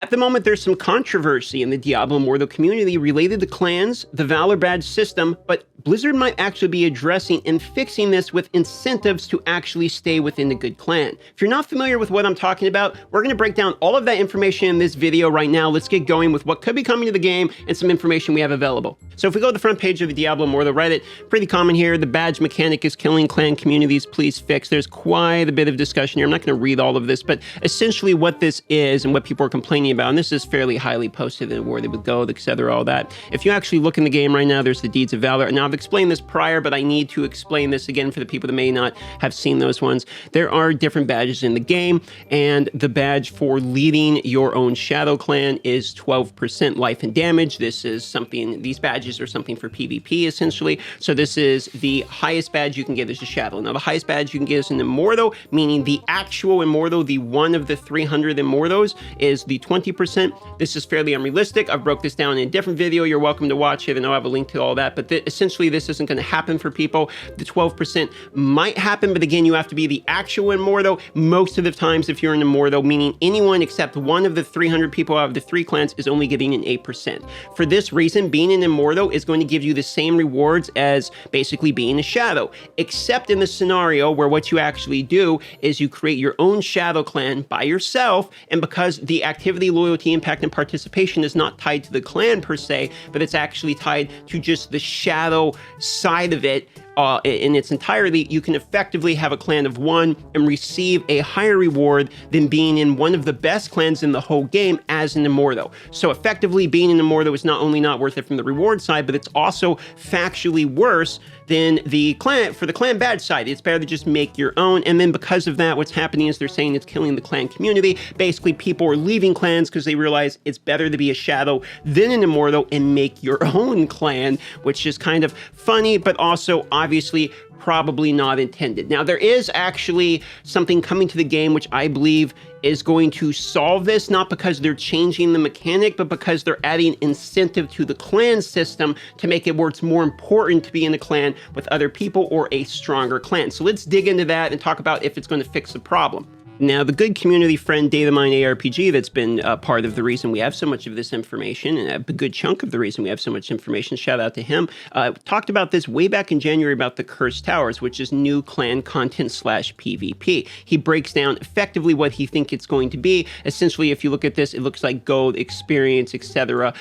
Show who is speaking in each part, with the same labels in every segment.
Speaker 1: At the moment, there's some controversy in the Diablo Immortal community related to clans, the Valor Badge system, but Blizzard might actually be addressing and fixing this with incentives to actually stay within the good clan. If you're not familiar with what I'm talking about, we're going to break down all of that information in this video right now. Let's get going with what could be coming to the game and some information we have available. So if we go to the front page of the Diablo Immortal Reddit, pretty common here, the badge mechanic is killing clan communities, please fix. There's quite a bit of discussion here. I'm not going to read all of this, but essentially what this is and what people are complaining about, and this is fairly highly posted in Where They Would Go, etc., all that. If you actually look in the game right now, there's the Deeds of Valor. Now, I've explained this prior, but I need to explain this again for the people that may not have seen those ones. There are different badges in the game, and the badge for leading your own shadow clan is 12% life and damage. This is something, these badges are something for PvP, essentially. So this is the highest badge you can get as a shadow. Now, the highest badge you can get as an Immortal, meaning the actual Immortal, the one of the 300 Immortals, is the 20%. This is fairly unrealistic. I've broke this down in a different video. You're welcome to watch it, and I'll have a link to all that. But essentially, this isn't going to happen for people. The 12% might happen, but again, you have to be the actual Immortal. Most of the times, if you're an Immortal, meaning anyone except one of the 300 people out of the 3 clans is only getting an 8%. For this reason, being an Immortal is going to give you the same rewards as basically being a Shadow, except in the scenario where what you actually do is you create your own Shadow clan by yourself, and because the activity, loyalty, impact, and participation is not tied to the clan per se, but it's actually tied to just the Shadow side of it, in its entirety, you can effectively have a clan of 1 and receive a higher reward than being in one of the best clans in the whole game as an Immortal. So effectively, being an Immortal is not only not worth it from the reward side, but it's also factually worse than the clan, for the clan badge side. It's better to just make your own, and then because of that, what's happening is they're saying it's killing the clan community. Basically, people are leaving clans because they realize it's better to be a Shadow than an Immortal and make your own clan, which is kind of funny, but also obviously probably not intended. Now, there is actually something coming to the game which I believe is going to solve this, not because they're changing the mechanic, but because they're adding incentive to the clan system to make it where it's more important to be in a clan with other people or a stronger clan. So let's dig into that and talk about if it's going to fix the problem. Now, the good community friend Datamine ARPG that's been part of the reason we have so much of this information, and a good chunk of the reason we have so much information, shout out to him, talked about this way back in January about the Cursed Towers, which is new clan content / PvP. He breaks down effectively what he thinks it's going to be. Essentially, if you look at this, it looks like gold, experience, etc.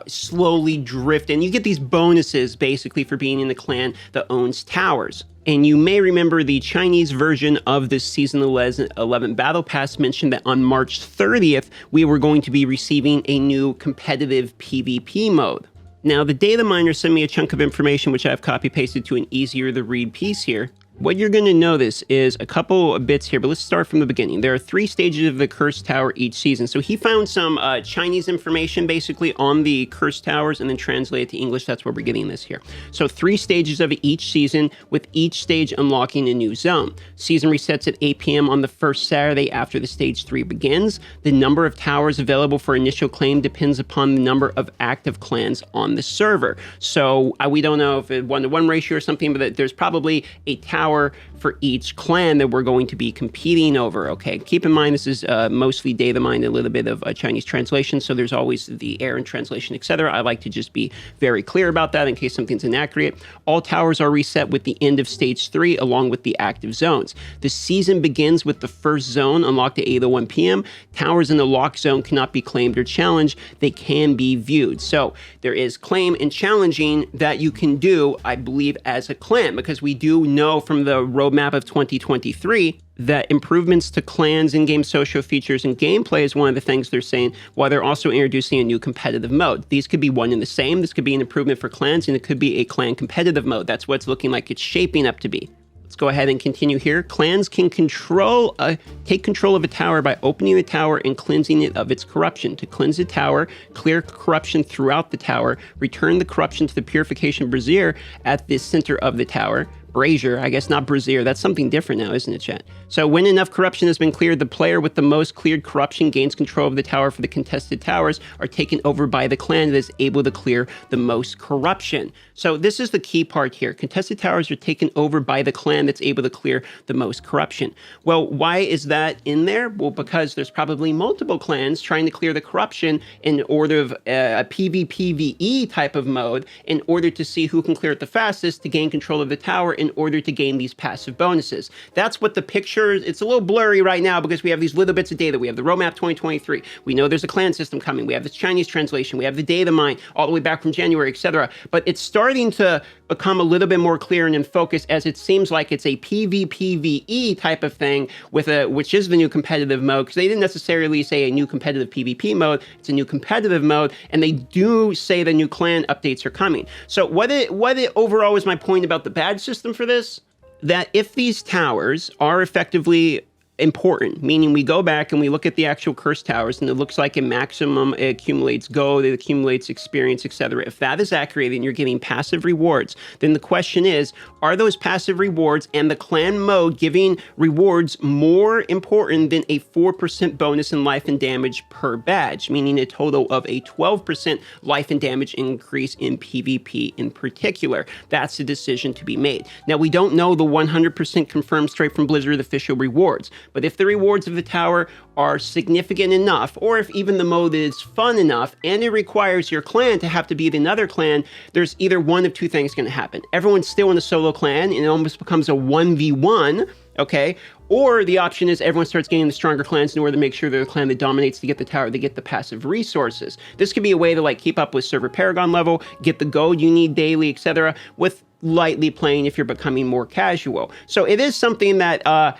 Speaker 1: Slowly drift, and you get these bonuses basically for being in the clan that owns towers. And you may remember the Chinese version of this Season 11 Battle Pass mentioned that on March 30th, we were going to be receiving a new competitive PvP mode. Now, the data miner sent me a chunk of information which I've copy-pasted to an easier-to-read piece here. What you're going to notice is a couple of bits here, but let's start from the beginning. There are 3 stages of the Cursed Tower each season. So he found some Chinese information basically on the Cursed Towers and then translated to English. That's where we're getting this here. So 3 stages of each season, with each stage unlocking a new zone. Season resets at 8 p.m. on the first Saturday after the stage 3 begins. The number of towers available for initial claim depends upon the number of active clans on the server. So we don't know if it's 1-to-1 ratio or something, but there's probably a tower for each clan that we're going to be competing over. Okay, keep in mind this is mostly data mined, a little bit of Chinese translation, so there's always the error in translation, etc. I like to just be very clear about that in case something's inaccurate. All towers are reset with the end of stage 3 along with the active zones. The season begins with the first zone unlocked at 8:01 p.m. Towers in the locked zone cannot be claimed or challenged. They can be viewed. So there is claim and challenging that you can do, I believe, as a clan, because we do know from the roadmap of 2023 that improvements to clans, in-game social features, and gameplay is one of the things they're saying, while they're also introducing a new competitive mode. These could be one and the same. This could be an improvement for clans, and it could be a clan competitive mode. That's what it's looking like it's shaping up to be. Let's go ahead and continue here. Clans can take control of a tower by opening the tower and cleansing it of its corruption. To cleanse the tower, clear corruption throughout the tower, return the corruption to the purification brazier at the center of the tower, Brazier, I guess not Brazier. That's something different now, isn't it, chat? So when enough corruption has been cleared, the player with the most cleared corruption gains control of the tower for the contested towers are taken over by the clan that is able to clear the most corruption. So this is the key part here. Contested towers are taken over by the clan that's able to clear the most corruption. Well, why is that in there? Well, because there's probably multiple clans trying to clear the corruption in order of a PvPvE type of mode in order to see who can clear it the fastest to gain control of the tower in order to gain these passive bonuses. That's what the picture, it's a little blurry right now because we have these little bits of data. We have the roadmap 2023. We know there's a clan system coming. We have this Chinese translation. We have the data mine all the way back from January, etc. But it's starting to become a little bit more clear and in focus as it seems like it's a PvPvE type of thing which is the new competitive mode, because they didn't necessarily say a new competitive PvP mode. It's a new competitive mode, and they do say the new clan updates are coming. So what overall is my point about the badge system for this? That if these towers are effectively important, meaning we go back and we look at the actual curse towers and it looks like a maximum it accumulates gold, it accumulates experience, etc. If that is accurate and you're getting passive rewards, then the question is, are those passive rewards and the clan mode giving rewards more important than a 4% bonus in life and damage per badge, meaning a total of a 12% life and damage increase in PvP in particular? That's the decision to be made. Now, we don't know the 100% confirmed straight from Blizzard official rewards, but if the rewards of the tower are significant enough, or if even the mode is fun enough, and it requires your clan to have to beat another clan, there's either one of two things going to happen. Everyone's still in a solo clan, and it almost becomes a 1v1, okay? Or the option is everyone starts getting the stronger clans in order to make sure they're the clan that dominates to get the tower, they get the passive resources. This could be a way to like keep up with server Paragon level, get the gold you need daily, etc., with lightly playing if you're becoming more casual. So it is something that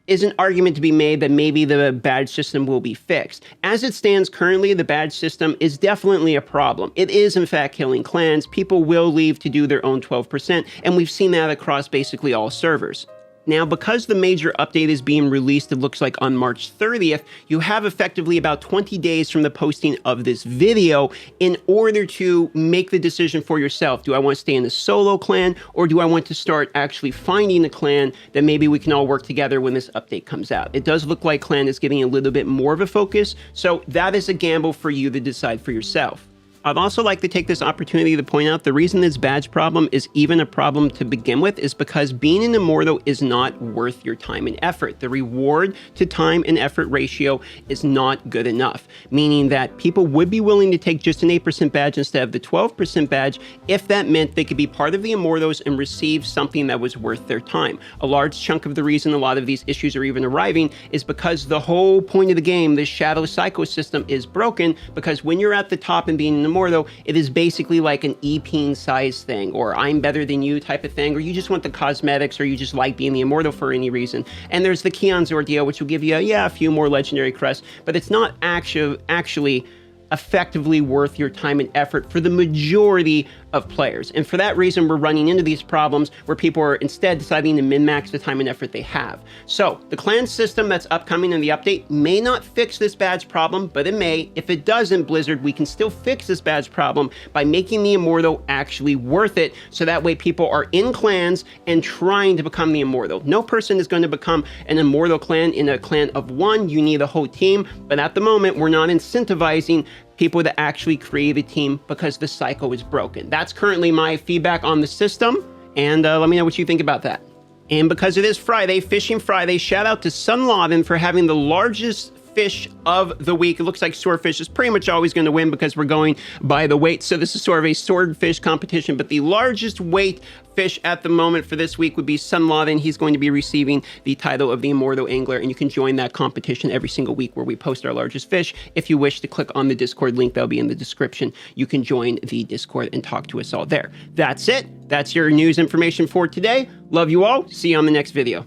Speaker 1: is an argument to be made that maybe the badge system will be fixed. As it stands currently, the badge system is definitely a problem. It is in fact killing clans. People will leave to do their own 12%, and we've seen that across basically all servers. Now, because the major update is being released, it looks like on March 30th, you have effectively about 20 days from the posting of this video in order to make the decision for yourself. Do I want to stay in a solo clan, or do I want to start actually finding a clan that maybe we can all work together when this update comes out? It does look like clan is getting a little bit more of a focus, so that is a gamble for you to decide for yourself. I'd also like to take this opportunity to point out the reason this badge problem is even a problem to begin with is because being an Immortal is not worth your time and effort. The reward to time and effort ratio is not good enough, meaning that people would be willing to take just an 8% badge instead of the 12% badge if that meant they could be part of the Immortals and receive something that was worth their time. A large chunk of the reason a lot of these issues are even arriving is because the whole point of the game, the Shadow Psycho system, is broken, because when you're at the top and being an Immortal, it is basically like an EP size thing, or I'm better than you type of thing, or you just want the cosmetics, or you just like being the Immortal for any reason. And there's the Keon's Ordeal, which will give you, a few more legendary crests, but it's not actually effectively worth your time and effort for the majority of players. And for that reason, we're running into these problems where people are instead deciding to min-max the time and effort they have. So the clan system that's upcoming in the update may not fix this badge problem, but it may. If it doesn't, Blizzard, we can still fix this badge problem by making the Immortal actually worth it, so that way people are in clans and trying to become the Immortal. No person is going to become an Immortal clan in a clan of one. You need a whole team, but at the moment, we're not incentivizing people to actually create a team because the cycle is broken. That's currently my feedback on the system, and let me know what you think about that. And because it is Friday, Fishing Friday, shout out to Sunladen for having the largest fish of the week. It looks like swordfish is pretty much always going to win because we're going by the weight. So this is sort of a swordfish competition, but the largest weight fish at the moment for this week would be Sunladen. He's going to be receiving the title of the Immortal Angler, and you can join that competition every single week where we post our largest fish. If you wish to click on the Discord link, that'll be in the description. You can join the Discord and talk to us all there. That's it. That's your news information for today. Love you all. See you on the next video.